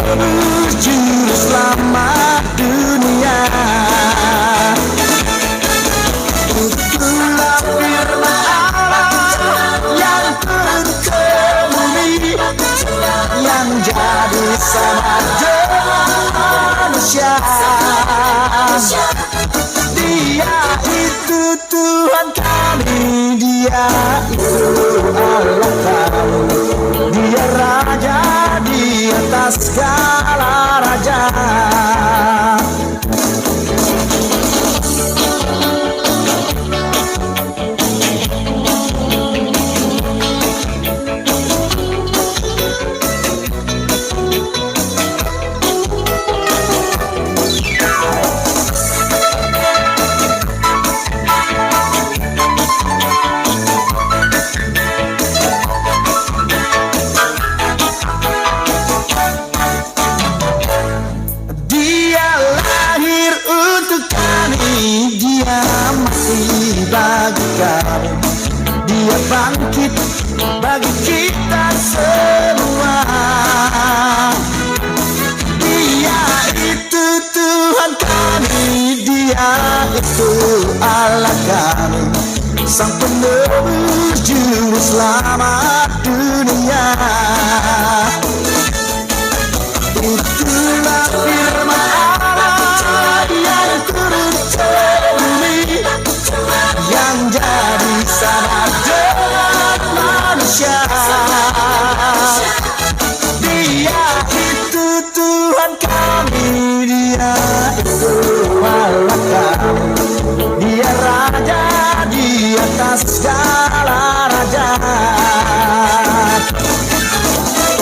penebus juru selamat dunia. Itulah firman Allah yang turun ke bumi, yang jadi sama dengan manusia. Dia itu Tuhan kami, Dia itu Allah kami, Dia Raja di atas segala raja. Bagi kami, Dia bangkit bagi kita semua. Dia itu Tuhan kami, Dia itu Allah kami, Sang penebus juru selamat dunia. Itulah firman Allah yang turun ke bumi, yang jadi sama dengan manusia. Dia itu Tuhan kami, Dia itu Allah kami, Dia Raja di atas segala raja.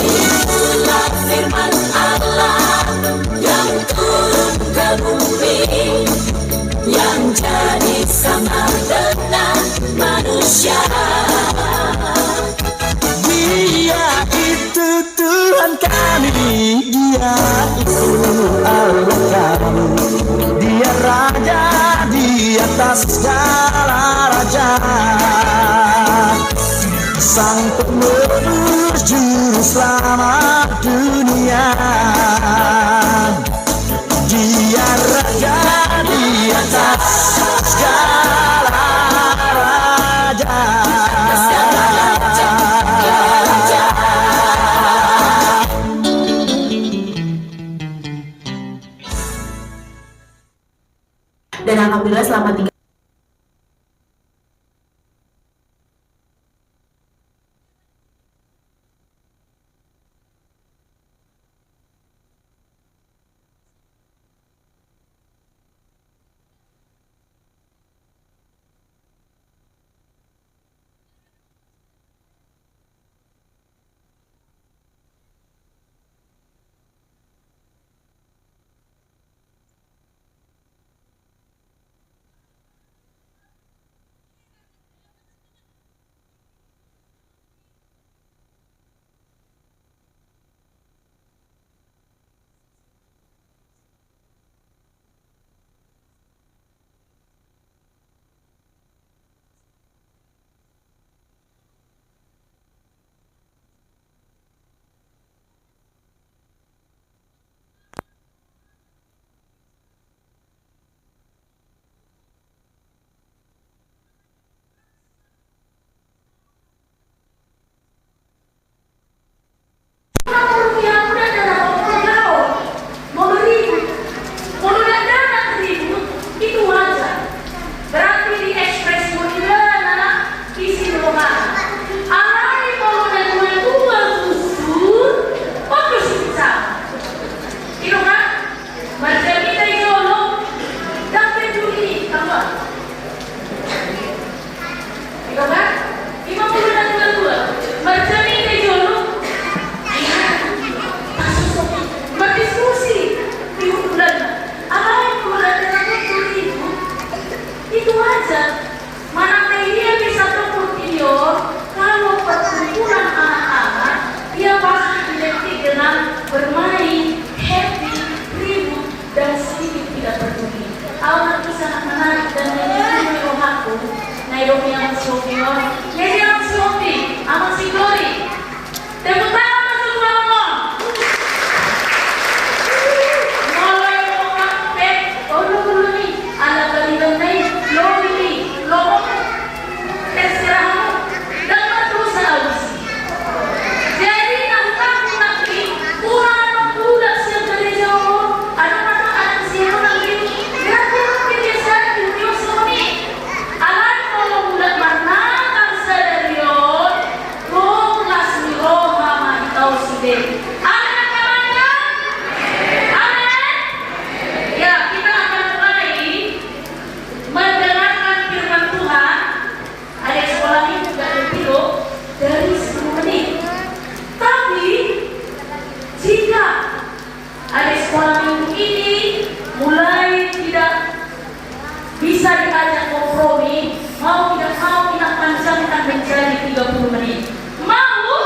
Itulah firman Allah yang turun ke bumi, yang jadi sama dengan manusia. Dia itu Tuhan kami, Dia itu Allah kami, Dia Raja di atas segala raja. Sang penebus juru selamat dunia. Dia Raja di atas segala raja. Dan alhamdulillah selama 3 adik sekolah minggu ini mulai tidak bisa diajak kompromi, mau tidak mau kita panjangkan menjadi 30 menit. Mau?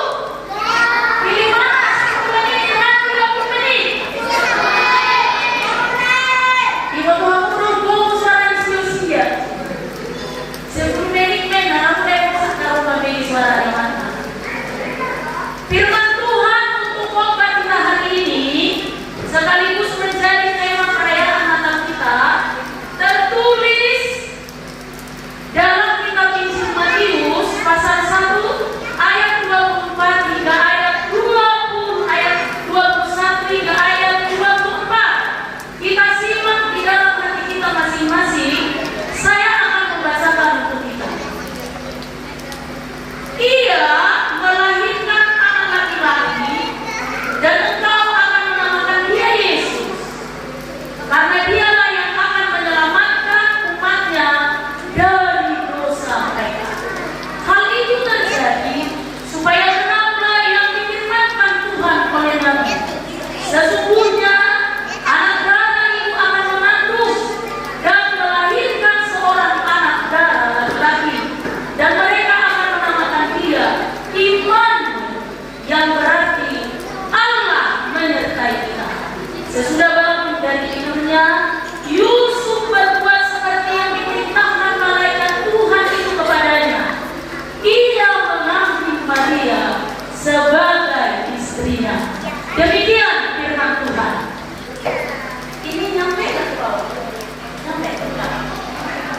Pilih mana? 10 menit dengan 30 menit. Ibu Tuhan menunggu suara sia-sia. 10 menit mana? Aku tidak tahu membeli suara yang mana. Firman Tuhan untuk khotbah kita hari ini sekaligus menjadi tema perayaan Natal kita tertulis dalam kitab Injil Matius pasal 1 ayat 24 hingga ayat 20, ayat 21 hingga ayat 24. Kita simak di dalam hati kita masing-masing. Saya akan membacakan untuk kita. Ia melahirkan anak laki-laki dan engkau akan menamakan dia Yesus, karena dialah yang akan menyelamatkan umatnya dari dosa mereka. Hal itu terjadi supaya genaplah yang difirmankan Tuhan oleh Nabi. Sesungguhnya anak darah itu akan mengandung dan melahirkan seorang anak darah laki-laki, dan mereka akan menamakan dia Immanuel, yang berarti Allah menyertai kita. Sesudah bangun dari tidurnya, Yusuf berbuat seperti yang diperintahkan malaikat Tuhan itu kepadanya. Ia mengambil Maria sebagai istrinya. Demikian firman Tuhan. Ini nyampe ke bawah? Nyampe ke bawah.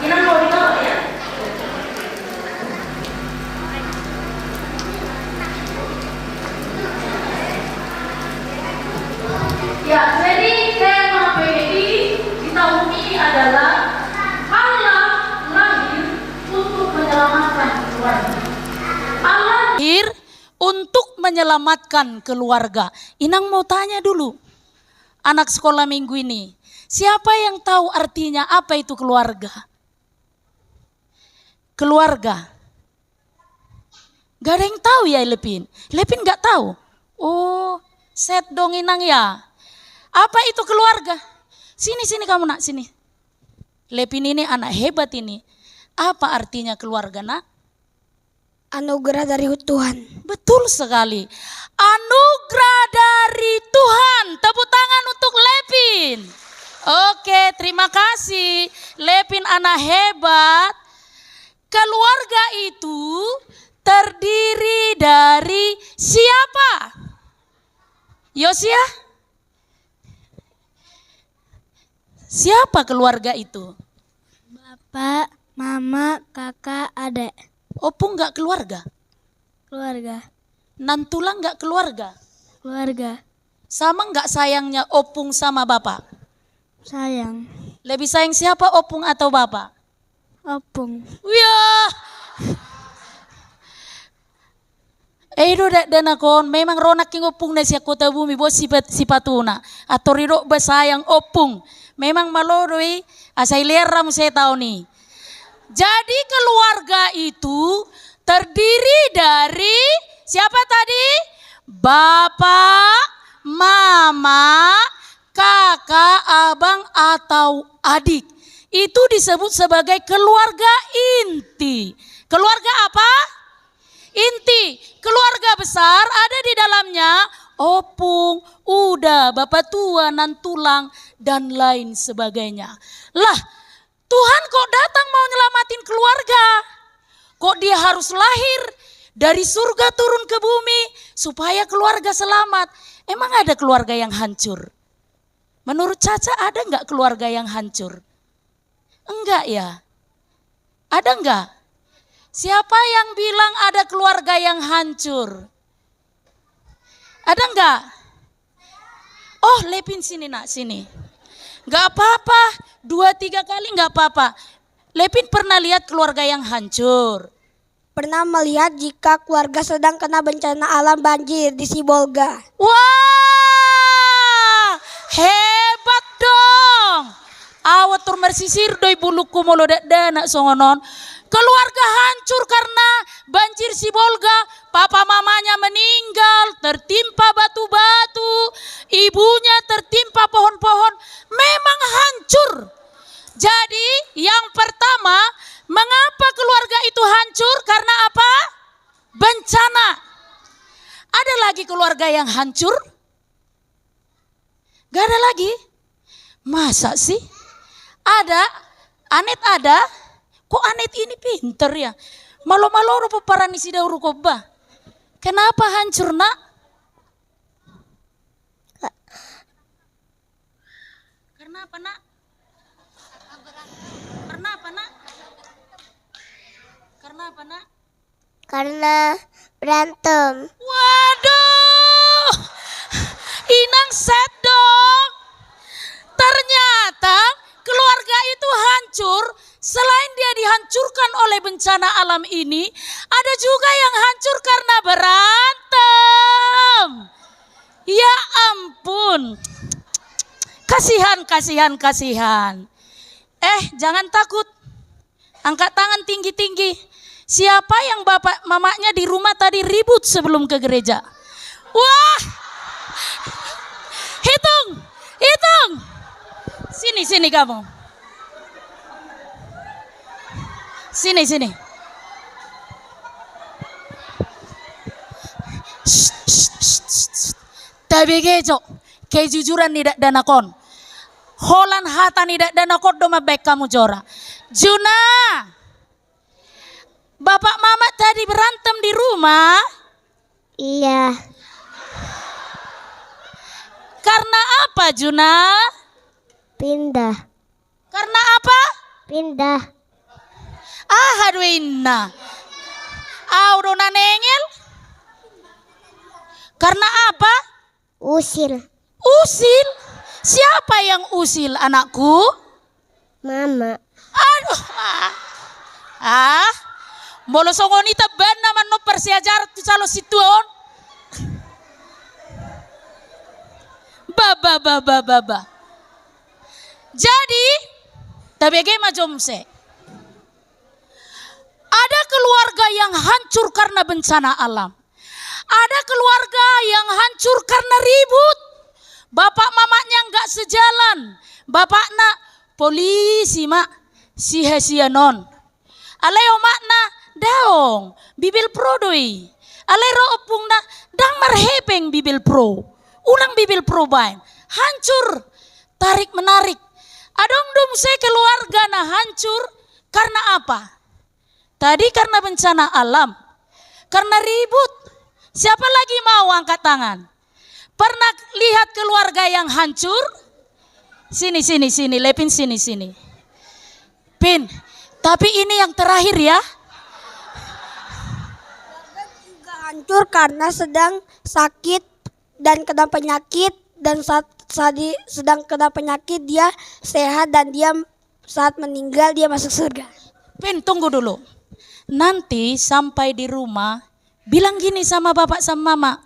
Ini mau dibawa ya? Ya, jadi tema PGI di tahun ini adalah Allah lahir untuk menyelamatkan keluarga. Allah Lahir untuk menyelamatkan keluarga. Inang mau tanya dulu, anak sekolah minggu ini, siapa yang tahu artinya apa itu keluarga? Keluarga. Gak ada yang tahu ya Lepin? Lepin gak tahu? Oh, set dong Inang ya. Apa itu keluarga? Sini kamu nak, sini. Lepin ini anak hebat ini. Apa artinya keluarga nak? Anugerah dari Tuhan. Betul sekali. Anugerah dari Tuhan. Tepuk tangan untuk Lepin. Oke, terima kasih. Lepin anak hebat. Keluarga itu terdiri dari siapa? Yosia? Siapa keluarga itu? Bapak, mama, kakak, adik. Opung gak keluarga? Keluarga. Nantulang gak keluarga? Keluarga. Sama gak sayangnya opung sama bapak? Sayang. Lebih sayang siapa, opung atau bapak? Opung. Wah. Edo dan akon memang ronak king opung na siya kota bumi bos sipatuna atau ridok basayang opung memang maloroi asai leram saya tahu nih. Jadi keluarga itu terdiri dari siapa tadi? Bapak, mama, kakak, abang atau adik. Itu disebut sebagai keluarga inti. Keluarga apa? Inti. Keluarga besar ada di dalamnya opung, uda, bapak tua, nantulang, dan lain sebagainya. Lah, Tuhan kok datang mau nyelamatin keluarga? Kok dia harus lahir dari surga turun ke bumi supaya keluarga selamat? Emang ada keluarga yang hancur? Menurut Caca ada enggak keluarga yang hancur? Enggak ya? Ada enggak? Siapa yang bilang ada keluarga yang hancur? Ada enggak? Oh, Lepin sini nak, sini. Enggak apa-apa, 2-3 kali enggak apa-apa. Lepin pernah lihat keluarga yang hancur? Pernah melihat jika keluarga sedang kena bencana alam banjir di Sibolga. Wah, hebat dong. Awat tur mersisir doi buluku molo dana songonon. Keluarga hancur karena banjir Sibolga. Papa mamanya meninggal, tertimpa batu-batu. Ibunya tertimpa pohon-pohon. Memang hancur. Jadi yang pertama, mengapa keluarga itu hancur? Karena apa? Bencana. Ada lagi keluarga yang hancur? Gak ada lagi. Masa sih? Ada, Anet ada. Kok Anet ini pinter ya? Malo-malo rupa parani si dauru koba. Kenapa hancur nak? Karena apa nak? Karena apa nak? Karena apa nak? Karena berantem. Waduh, Inang set dong. Ternyata keluarga itu hancur. Selain dia dihancurkan oleh bencana alam ini, ada juga yang hancur karena berantem. Ya ampun. Kasihan. Jangan takut. Angkat tangan tinggi-tinggi. Siapa yang bapak mamanya di rumah tadi ribut sebelum ke gereja? Wah. Hitung. Sini kamu. Sini. Tapi kejujuran tidak danakon. Holan hata tidak danakon doma baik kamu jora. Juna. Bapak mama tadi berantem di rumah? Iya. Karena apa Juna? Pindah. Karena apa? Pindah. Haduinna. Audo nanengel. Karena apa? Usil. Usil? Siapa yang usil anakku? Mama. Aduh. Bolo songonita ban naman no persiajar tu calo situon. Baba. Jadi, tabege majomse. Ada keluarga yang hancur karena bencana alam. Ada keluarga yang hancur karena ribut. Bapak mamanya enggak sejalan. Bapakna polisi mak sia non. Aleo makna daong bibil pro doi. Alero opungna dang marhepeng bibil pro. Ulang bibil pro bain. Hancur. Tarik menarik. Adong dum se keluarga na hancur karena apa? Tadi karena bencana alam. Karena ribut. Siapa lagi mau angkat tangan? Pernah lihat keluarga yang hancur? Sini. Lepin sini. Pin, tapi ini yang terakhir ya. Juga hancur karena sedang sakit dan kena penyakit. Dan saat sedang kena penyakit dia sehat dan dia saat meninggal dia masuk surga. Pin, tunggu dulu. Nanti sampai di rumah bilang gini sama bapak sama mama.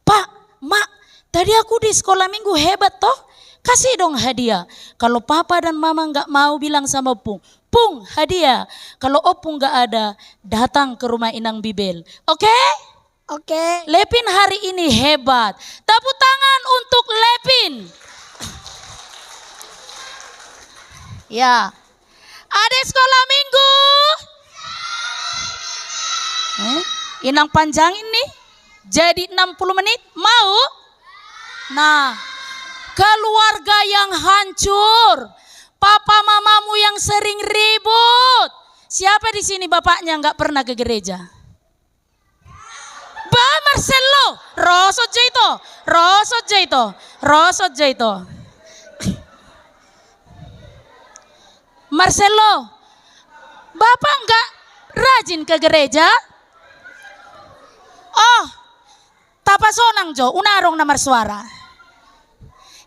Pak, mak, tadi aku di sekolah minggu hebat toh. Kasih dong hadiah. Kalau papa dan mama nggak mau bilang sama Pung, Pung hadiah. Kalau Opung nggak ada, datang ke rumah Inang Bibel. Oke? Oke. Lepin hari ini hebat. Tepuk tangan untuk Lepin. Ya. Ada sekolah minggu. Inang panjangin nih. Jadi 60 menit. Mau? Nah. Keluarga yang hancur. Papa mamamu yang sering ribut. Siapa di sini bapaknya nggak pernah ke gereja? Ba Marcelo, Rosot Jaito. Marcelo, bapak nggak rajin ke gereja? Oh, tapasonang Jo, unarong na marsuara.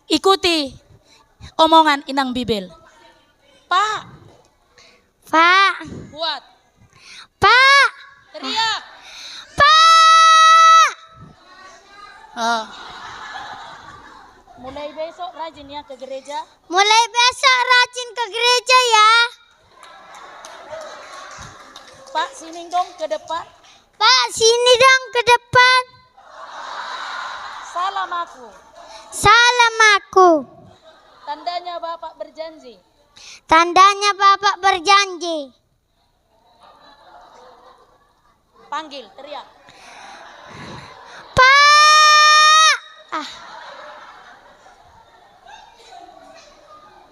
Ikuti omongan Inang Bibel. Pak. Buat. Pak. Teriak. Pak. Mulai besok rajin ya ke gereja. Mulai besok rajin ke gereja ya. Pak sini dong ke depan. Pak, sini dong ke depan. Salam aku. Salam aku. Tandanya Bapak berjanji. Tandanya Bapak berjanji. Panggil, teriak. Pak.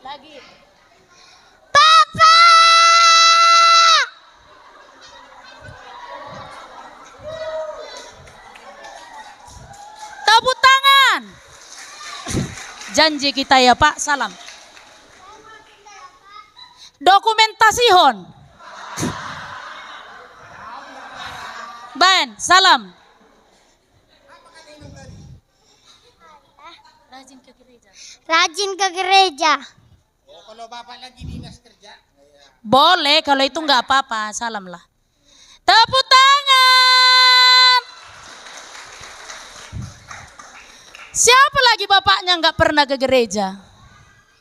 Lagi. Papa. Tepuk tangan. Janji kita ya Pak, salam. Dokumentasihon. Ben, salam. Rajin ke gereja. Rajin ke gereja. Kalau bapak lagi dinas kerja. Boleh, kalau itu nggak apa-apa, salam lah. Tepuk tangan. Siapa lagi bapaknya nggak pernah ke gereja?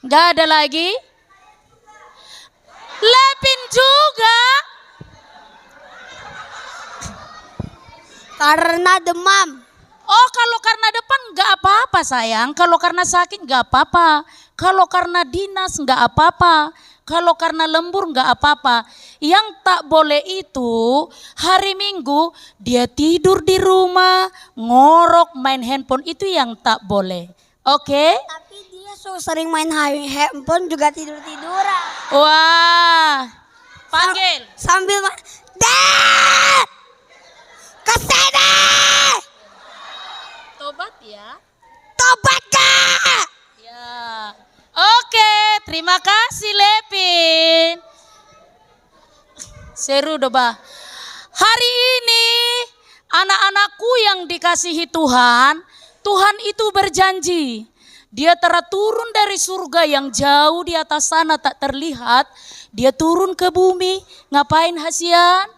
Nggak ada lagi? Lepin juga. Karena demam. Oh, kalau karena depan nggak apa-apa sayang. Kalau karena sakit nggak apa-apa. Kalau karena dinas nggak apa-apa. Kalau karena lembur nggak apa-apa. Yang tak boleh itu hari Minggu dia tidur di rumah, ngorok, main handphone, itu yang tak boleh. Oke? Tapi dia sering main handphone juga tidur-tiduran. Wah. Panggil. Sambil Dad! Kesini! Tobat ya. Tobat Kak! Ya. Oke, terima kasih Lepin. Seru doba. Hari ini anak-anakku yang dikasihi Tuhan, Tuhan itu berjanji. Dia telah turun dari surga yang jauh di atas sana tak terlihat. Dia turun ke bumi. Ngapain Hasian?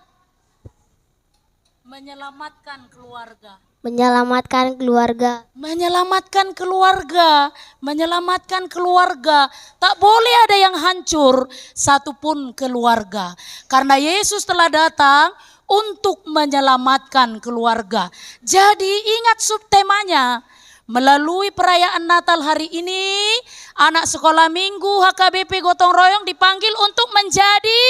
Menyelamatkan keluarga. Menyelamatkan keluarga. Menyelamatkan keluarga, menyelamatkan keluarga. Tak boleh ada yang hancur satupun keluarga. Karena Yesus telah datang untuk menyelamatkan keluarga. Jadi ingat subtemanya. Melalui perayaan Natal hari ini, anak sekolah minggu HKBP Gotong Royong dipanggil untuk menjadi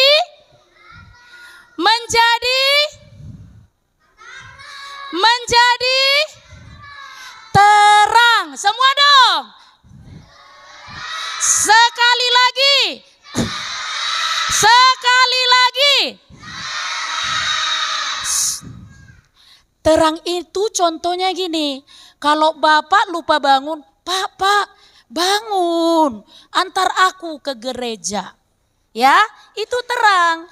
terang. Semua dong. Sekali lagi. Terang itu contohnya gini. Kalau Bapak lupa bangun, Pak, bangun. Antar aku ke gereja. Ya, itu terang.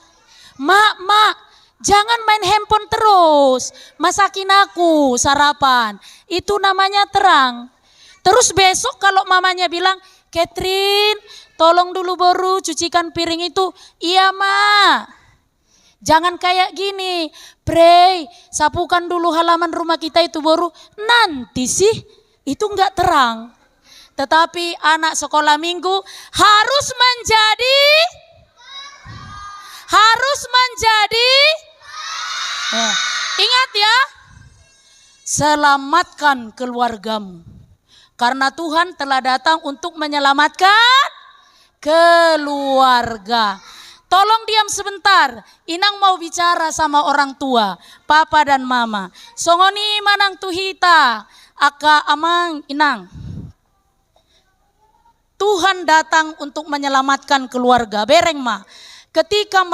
Mak, jangan main handphone terus. Masakin aku sarapan. Itu namanya terang. Terus besok kalau mamanya bilang, Catherine, tolong dulu baru cucikan piring itu. Iya, Ma. Jangan kayak gini. Pray, sapukan dulu halaman rumah kita itu baru. Nanti sih, itu enggak terang. Tetapi anak sekolah minggu harus menjadi ingat ya, selamatkan keluargamu. Karena Tuhan telah datang untuk menyelamatkan keluarga. Tolong diam sebentar, Inang mau bicara sama orang tua, papa dan mama. Songoni manang tuhita, aka amang Inang. Tuhan datang untuk menyelamatkan keluarga. Bereng ma, ketika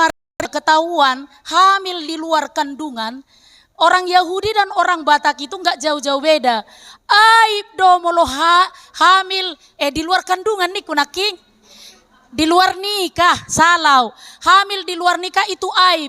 ketahuan hamil di luar kandungan, orang Yahudi dan orang Batak itu nggak jauh-jauh beda. Aib do molo hamil di luar kandungan nih kunaking. Di luar nikah, salau. Hamil di luar nikah itu aib.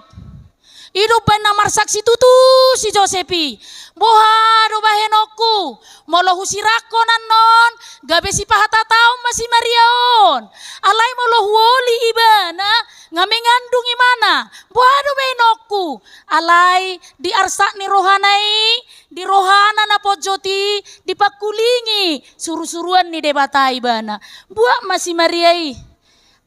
Hidup benamar saksi tutu si Josepi. Bohado bahenoku. Molo husirako nanon. Gabe si pahata taum masih Mariaon. Alay molo huoli ibana. Ngamengandung imana. Bohado bahenoku. Alay di arsak ni rohanai. Di rohana na pojoti. Di pakulingi. Suruh-suruan ni debata ibana. Buat masih Mariai.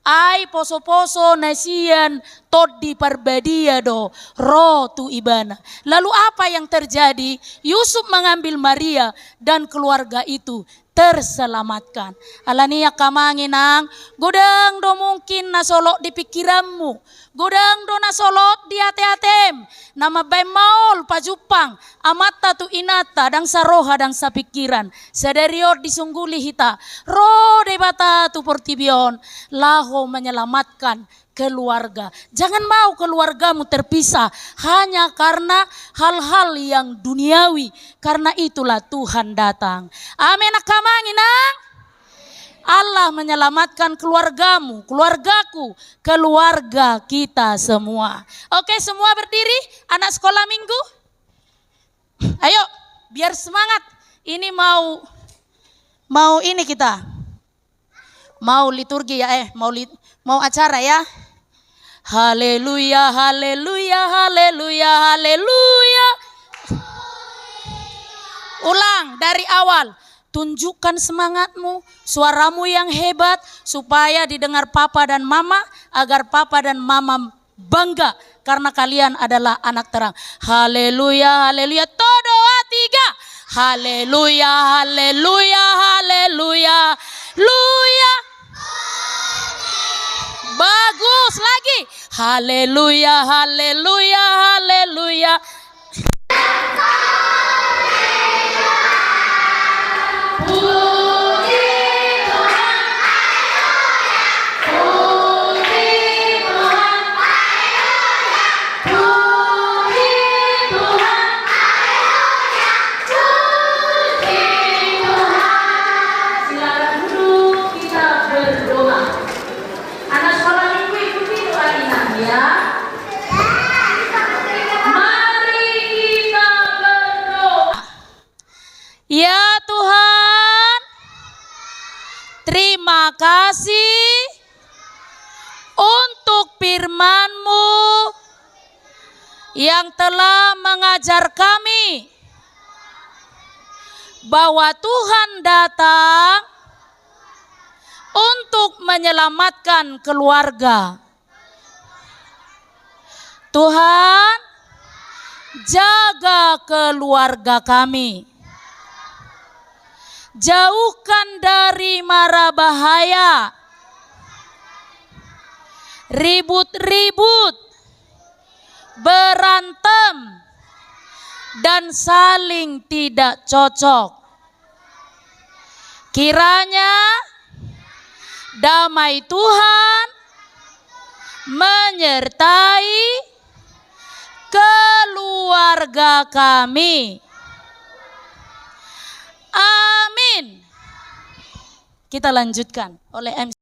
Ai poso-poso nasian todi parbadia do rotu ibana. Lalu apa yang terjadi? Yusuf mengambil Maria dan keluarga itu terselamatkan. Alania kamanginang godang do mungkin nasolok di pikiranmu, godang do nasolok di hati-hatem. Nama bemaul pajupang amata tu inata dang saroha dang sapikiran sederior disungguli hita ro debata tu portibion laho menyelamatkan keluarga. Jangan mau keluargamu terpisah hanya karena hal-hal yang duniawi. Karena itulah Tuhan datang. Amin akamanginang. Allah menyelamatkan keluargamu, keluargaku, keluarga kita semua. Oke, semua berdiri, anak sekolah minggu. Ayo, biar semangat. Ini mau ini kita. Mau liturgi ya, mau acara ya. Haleluya, haleluya, haleluya, haleluya. Ulang dari awal. Tunjukkan semangatmu, suaramu yang hebat supaya didengar papa dan mama, agar papa dan mama bangga karena kalian adalah anak terang. Haleluya, haleluya. Todoa tiga. Haleluya, haleluya, haleluya, haleluya. Bagus lagi. Haleluya, haleluya, haleluya. Ya Tuhan, terima kasih untuk firman-Mu yang telah mengajar kami bahwa Tuhan datang untuk menyelamatkan keluarga. Tuhan, jaga keluarga kami. Jauhkan dari mara bahaya, ribut-ribut, berantem, dan saling tidak cocok. Kiranya damai Tuhan menyertai keluarga kami. Amin. Kita lanjutkan oleh MC.